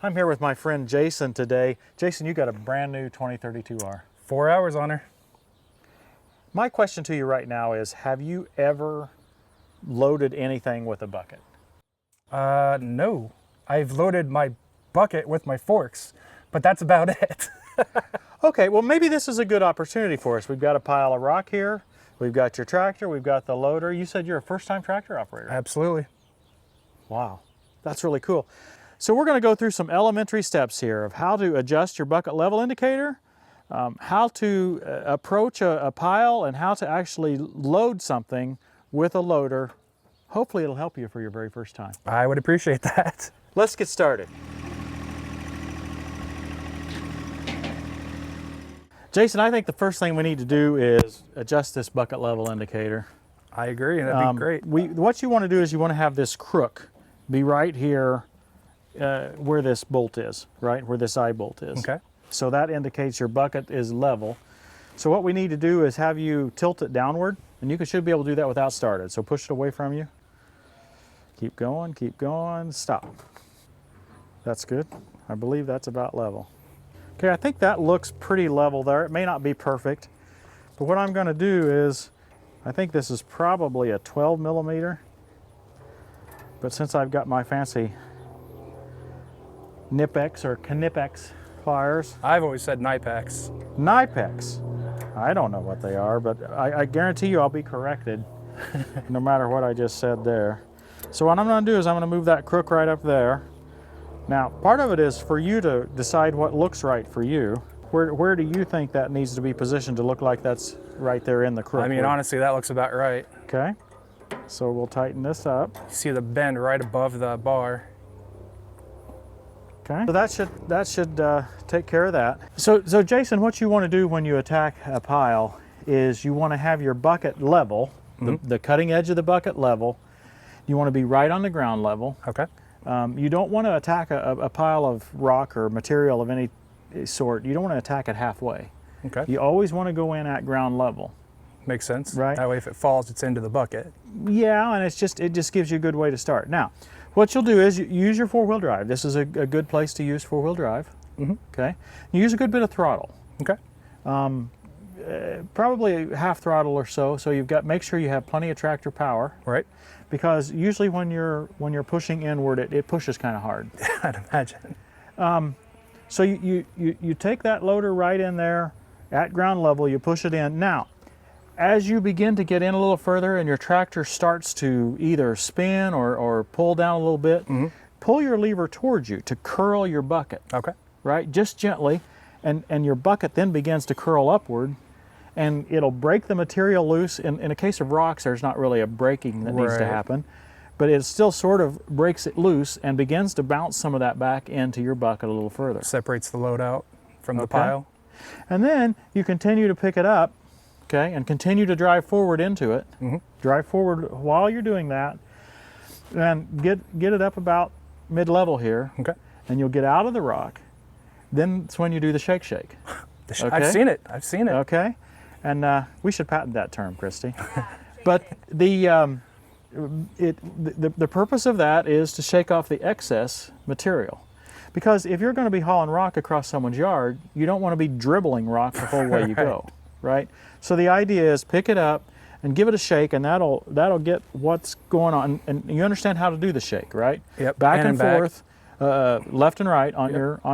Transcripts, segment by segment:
I'm here with my friend Jason today. Jason, you got a brand new 2032R. 4 hours on her. My question to you right now is, have you ever loaded anything with a bucket? No. I've loaded my bucket with my forks, but that's about it. Okay, well maybe this is a good opportunity for us. We've got a pile of rock here. We've got your tractor, we've got the loader. You said you're a first-time tractor operator. Absolutely. Wow, that's really cool. So we're going to go through some elementary steps here of how to adjust your bucket level indicator, how to approach a pile, and how to actually load something with a loader. Hopefully it'll help you for your very first time. I would appreciate that. Let's get started. Jason, I think the first thing we need to do is adjust this bucket level indicator. I agree, that'd be great. What you want to do is you want to have this crook be right here where this bolt is, right? Where this eye bolt is. Okay. So that indicates your bucket is level. So what we need to do is have you tilt it downward, and you should be able to do that without started. So push it away from you. Keep going, stop. That's good. I believe that's about level. Okay, I think that looks pretty level there. It may not be perfect, but what I'm going to do is, I think this is probably a 12 millimeter, but since I've got my fancy Knipex or Knipex pliers. I've always said Knipex. Knipex. I don't know what they are, but I guarantee you I'll be corrected no matter what I just said there. So what I'm going to do is I'm going to move that crook right up there. Now, part of it is for you to decide what looks right for you. Where do you think that needs to be positioned to look like that's right there in the crook? I mean, honestly, that looks about right. Okay. So we'll tighten this up. You see the bend right above the bar. Okay. So that should take care of that. So Jason, what you want to do when you attack a pile is you want to have your bucket level, the cutting edge of the bucket level. You want to be right on the ground level. Okay. You don't want to attack a pile of rock or material of any sort. You don't want to attack it halfway. Okay. You always want to go in at ground level. Makes sense. Right. That way if it falls, it's into the bucket. Yeah, and it just gives you a good way to start. Now, what you'll do is you use your four-wheel drive. This is a good place to use four-wheel drive. Okay. You use a good bit of throttle. Okay. Probably half throttle or so. So make sure you have plenty of tractor power. Right. Because usually when you're pushing inward, it pushes kind of hard. I'd imagine. So you take that loader right in there at ground level. You push it in. Now, as you begin to get in a little further and your tractor starts to either spin or pull down a little bit, pull your lever towards you to curl your bucket. Okay. Right? Just gently. And your bucket then begins to curl upward, and it'll break the material loose. In a case of rocks, there's not really a breaking that needs to happen, but it still sort of breaks it loose and begins to bounce some of that back into your bucket a little further. Separates the load out from the pile. And then you continue to pick it up, okay, and continue to drive forward into it. Drive forward while you're doing that, and get it up about mid-level here. Okay. And you'll get out of the rock. Then it's when you do the shake. Okay. I've seen it. Okay. And we should patent that term, Christy. But the purpose of that is to shake off the excess material. Because if you're going to be hauling rock across someone's yard, you don't want to be dribbling rock the whole way you go, right? So the idea is pick it up and give it a shake, and that'll get what's going on. And you understand how to do the shake, right? Yep. Back and forth, left and right on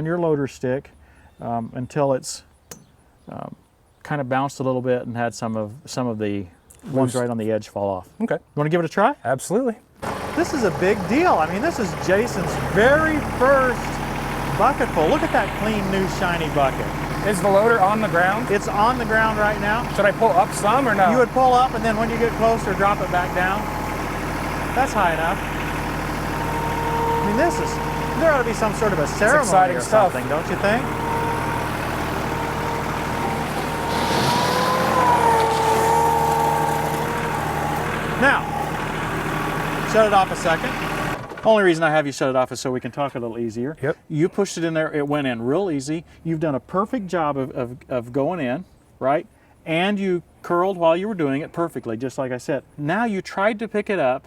your loader stick until it's kind of bounced a little bit and had some of the ones right on the edge fall off. Okay. You want to give it a try? Absolutely. This is a big deal. I mean, this is Jason's very first bucket full. Look at that clean, new, shiny bucket. Is the loader on the ground? It's on the ground right now. Should I pull up some or no? You would pull up, and then when you get closer, drop it back down. That's high enough. I mean, there ought to be some sort of a ceremony or something, don't you think? Now, shut it off a second. Only reason I have you shut it off is so we can talk a little easier. Yep. You pushed it in there, it went in real easy. You've done a perfect job of going in, right? And you curled while you were doing it perfectly, just like I said. Now you tried to pick it up,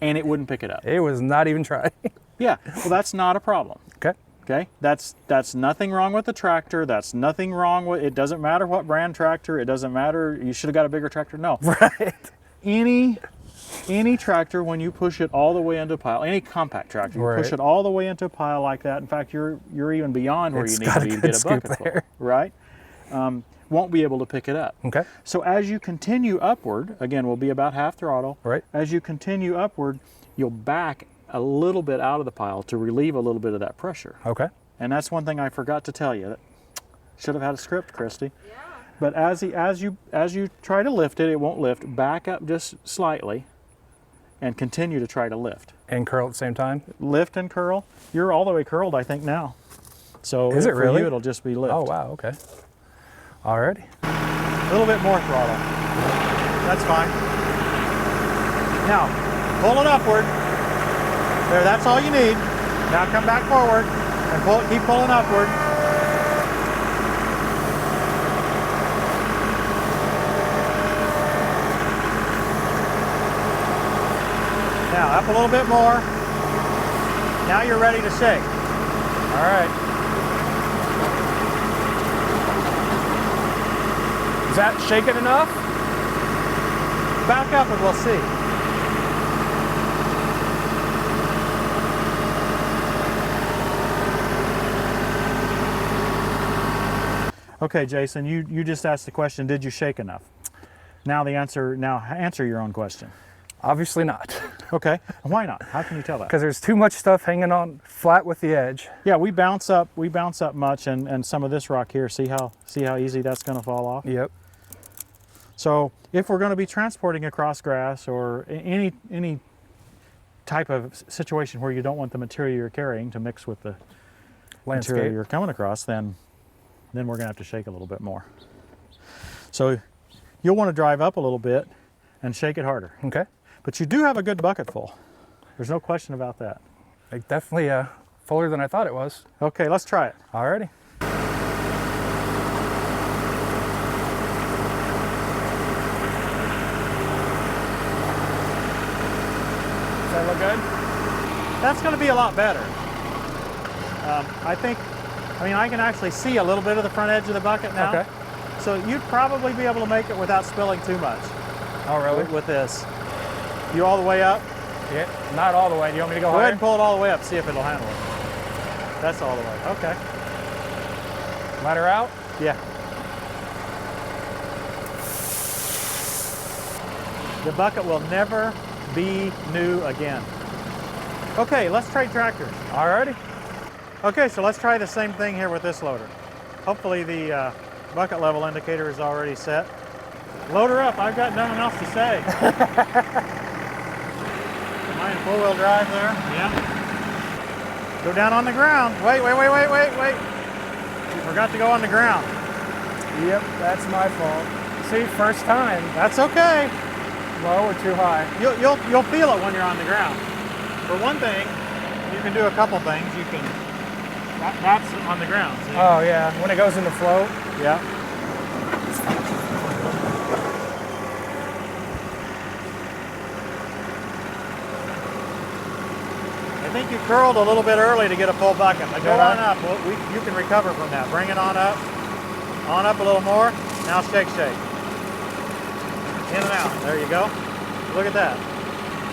and it wouldn't pick it up. It was not even trying. Yeah, well, that's not a problem. Okay. Okay, that's nothing wrong with the tractor. That's nothing wrong with it. Doesn't matter what brand tractor. It doesn't matter. You should have got a bigger tractor. No. Right. Any tractor, when you push it all the way into a pile, any compact tractor, you push it all the way into a pile like that. In fact, you're even beyond where you need to be to get a bucket full, right? Won't be able to pick it up. Okay. So as you continue upward, again, we'll be about half throttle. Right. As you continue upward, you'll back a little bit out of the pile to relieve a little bit of that pressure. Okay. And that's one thing I forgot to tell you. Should have had a script, Christy. Yeah. But as you try to lift it, it won't lift. Back up just slightly and continue to try to lift. And curl at the same time? Lift and curl. You're all the way curled, I think, now. So is it for really? you, it'll just be lift. Oh, wow, okay. Alrighty. A little bit more throttle. That's fine. Now, pull it upward. There, that's all you need. Now come back forward and pull it, keep pulling upward. Now up a little bit more. Now you're ready to shake. All right. Is that shaking enough? Back up and we'll see. Okay, Jason, you just asked the question, did you shake enough? Now answer your own question. Obviously not. Okay, why not? How can you tell that? Because there's too much stuff hanging on flat with the edge. Yeah, we bounce up much, and some of this rock here, see how easy that's going to fall off? Yep. So if we're going to be transporting across grass or any type of situation where you don't want the material you're carrying to mix with the material you're coming across, then we're going to have to shake a little bit more. So you'll want to drive up a little bit and shake it harder. Okay. But you do have a good bucket full. There's no question about that. Like definitely fuller than I thought it was. Okay, let's try it. Alrighty. Does that look good? That's going to be a lot better. I can actually see a little bit of the front edge of the bucket now. Okay. So you'd probably be able to make it without spilling too much. Oh, really? With this. You all the way up? Yeah, not all the way. Do you want me to go Go higher? ahead and pull it all the way up, see if it'll handle it. That's all the way. Okay. Ladder out? Yeah. The bucket will never be new again. Okay, let's trade tractors. Alrighty. Okay, so let's try the same thing here with this loader. Hopefully the bucket level indicator is already set. Load her up, I've got nothing else to say. Am I in four-wheel drive there? Yeah. Go down on the ground. Wait. You forgot to go on the ground. Yep, that's my fault. See, first time. That's okay. Low or too high? You'll feel it when you're on the ground. For one thing, you can do a couple things. You can, that's on the ground. See? Oh yeah, when it goes into float. Yeah. I think you curled a little bit early to get a full bucket, but go on up. You can recover from that. Bring it on up a little more. Now shake. In and out. There you go. Look at that.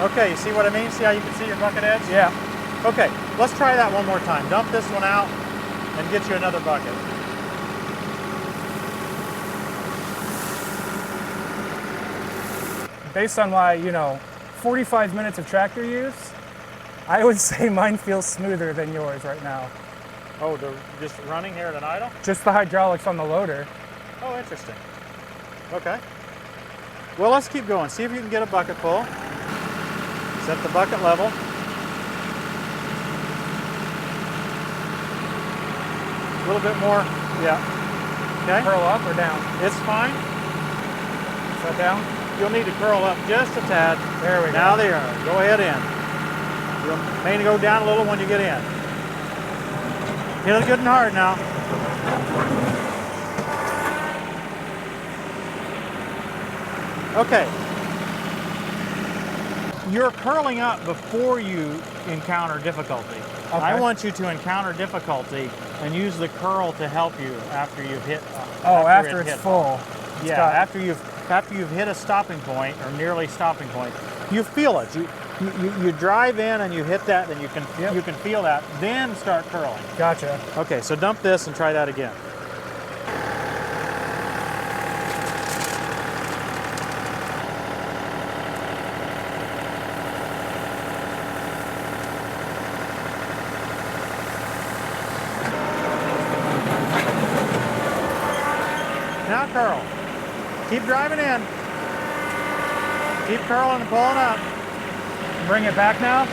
Okay, you see what I mean? See how you can see your bucket edge? Yeah. Okay, let's try that one more time. Dump this one out and get you another bucket. Based on my, 45 minutes of tractor use, I would say mine feels smoother than yours right now. Oh, just running here at an idle? Just the hydraulics on the loader. Oh, interesting. Okay. Well, let's keep going. See if you can get a bucket full. Set the bucket level. A little bit more. Yeah. Okay. Curl up or down? It's fine. Is that down? You'll need to curl up just a tad. There we go. Now there. Go ahead in. You'll may go down a little when you get in. Hit it good and hard now. Okay. You're curling up before you encounter difficulty. I want you to encounter difficulty and use the curl to help you after you've hit. After it's full. Yeah, after you've hit a stopping point or nearly stopping point, you feel it. You drive in and you hit that, and you can feel that. Then start curling. Gotcha. Okay, so dump this and try that again. Now curl. Keep driving in. Keep curling and pulling up. Bring it back now?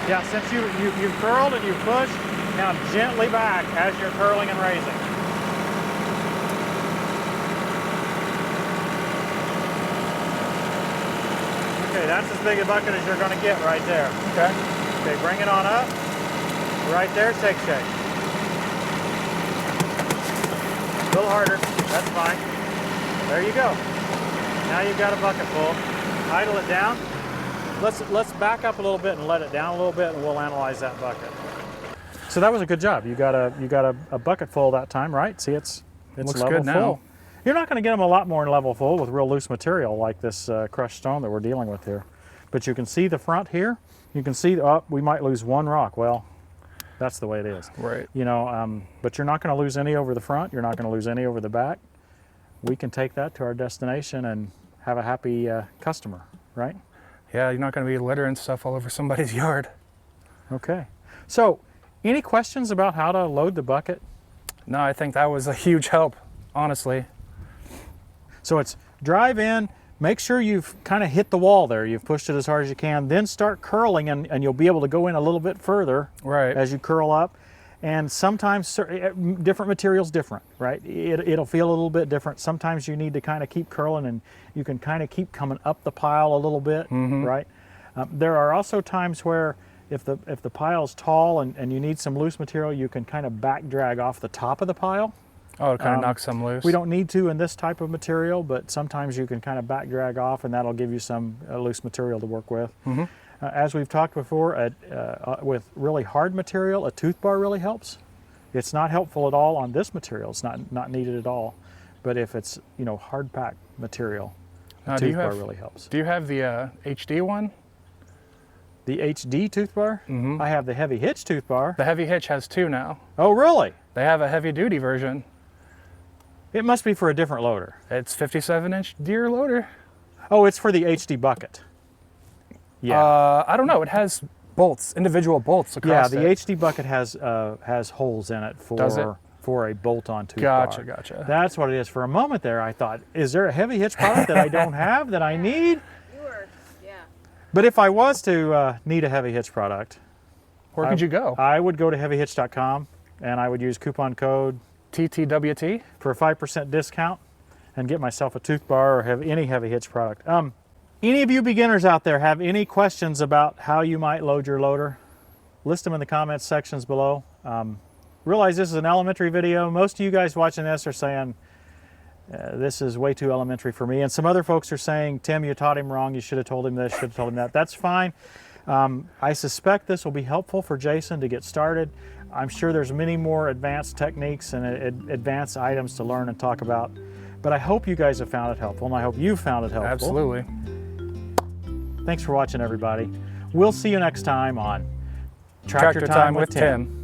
Yeah, since you've curled and you've pushed, now gently back as you're curling and raising. Okay, that's as big a bucket as you're going to get right there. Okay. Okay, bring it on up. Right there, shake. A little harder, that's fine. There you go. Now you've got a bucket full. Idle it down. Let's back up a little bit and let it down a little bit, and we'll analyze that bucket. So that was a good job. You got a bucket full that time, right? See, it's Looks level good now. full. You're not going to get them a lot more in level full with real loose material like this crushed stone that we're dealing with here. But you can see the front here. You can see, we might lose one rock. Well, that's the way it is. Right. You know, but you're not going to lose any over the front. You're not going to lose any over the back. We can take that to our destination and have a happy customer, right? Yeah, you're not going to be littering stuff all over somebody's yard. Okay. So, any questions about how to load the bucket? No, I think that was a huge help, honestly. So it's drive in, make sure you've kind of hit the wall there. You've pushed it as hard as you can. Then start curling, and you'll be able to go in a little bit further as you curl up. And sometimes different materials different, right? It'll feel a little bit different. Sometimes you need to kind of keep curling, and you can kind of keep coming up the pile a little bit, right? There are also times where if the pile's tall and you need some loose material, you can kind of back drag off the top of the pile. Oh, it kind of knocks some loose. We don't need to in this type of material, but sometimes you can kind of back drag off, and that'll give you some loose material to work with. As we've talked before, with really hard material, a tooth bar really helps. It's not helpful at all on this material. It's not needed at all. But if it's hard packed material, a tooth bar really helps. Do you have the HD one? The HD tooth bar? I have the heavy hitch tooth bar. The heavy hitch has two now. Oh, really? They have a heavy duty version. It must be for a different loader. It's 57-inch Deere loader. Oh, it's for the HD bucket. Yeah. I don't know. It has bolts, individual bolts across it. Yeah, the HD bucket has holes in it for a bolt-on tooth bar. Gotcha. That's what it is. For a moment there, I thought, is there a heavy hitch product that I don't have that I need? Yeah. But if I was to need a heavy hitch product, where could you go? I would go to heavyhitch.com, and I would use coupon code TTWT for a 5% discount and get myself a tooth bar or have any heavy hitch product. Any of you beginners out there have any questions about how you might load your loader? List them in the comments sections below. Realize this is an elementary video. Most of you guys watching this are saying, this is way too elementary for me. And some other folks are saying, Tim, you taught him wrong. You should have told him this, should have told him that. That's fine. I suspect this will be helpful for Jason to get started. I'm sure there's many more advanced techniques and advanced items to learn and talk about. But I hope you guys have found it helpful, and I hope you found it helpful. Absolutely. Thanks for watching, everybody. We'll see you next time on Tractor Time with Tim.